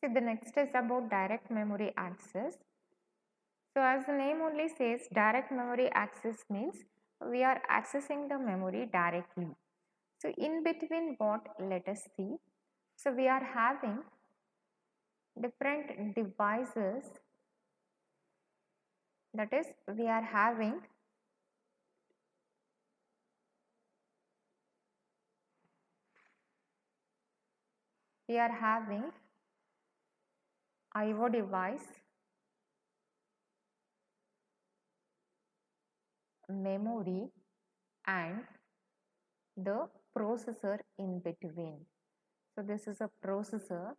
So the next is about direct memory access. So as the name only says, direct memory access means we are accessing the memory directly. So in between what, let us see. So we are having different devices, that is we are having IO device, memory and the processor in between. So this is a processor,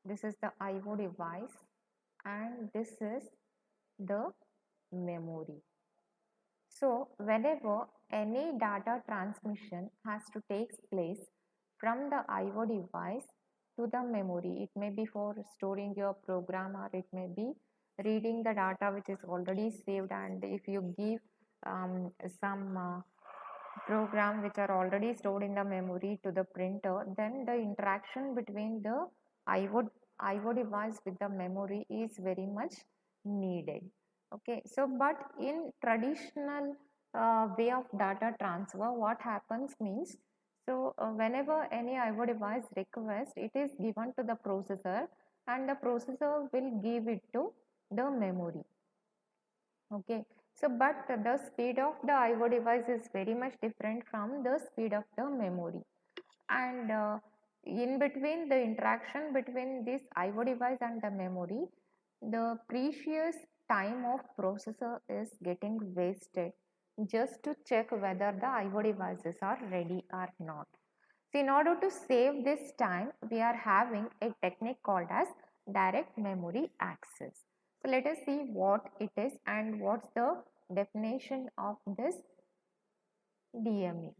this is the IO device and this is the memory. So whenever any data transmission has to take place from the IO device to the memory, it may be for storing your program or it may be reading the data which is already saved, and if you give some program which are already stored in the memory to the printer, then the interaction between the IO device with the memory is very much needed. Okay, so but in traditional way of data transfer, what happens means, so whenever any IO device request, it is given to the processor and the processor will give it to the memory. Okay, so but the speed of the IO device is very much different from the speed of the memory, and in between the interaction between this IO device and the memory, the precious time of processor is getting wasted just to check whether the IO devices are ready or not. So in order to save this time, we are having a technique called as direct memory access. So let us see what it is and what's the definition of this DME.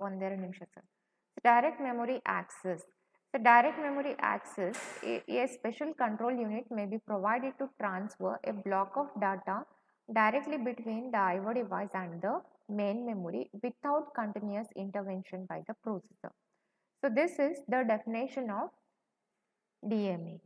ಒಂದೆರಡು ನಿಮಿಷ sir. Direct memory access. The direct memory access, a special control unit may be provided to transfer a block of data directly between the IO device and the main memory without continuous intervention by the processor. So this is the definition of DMA.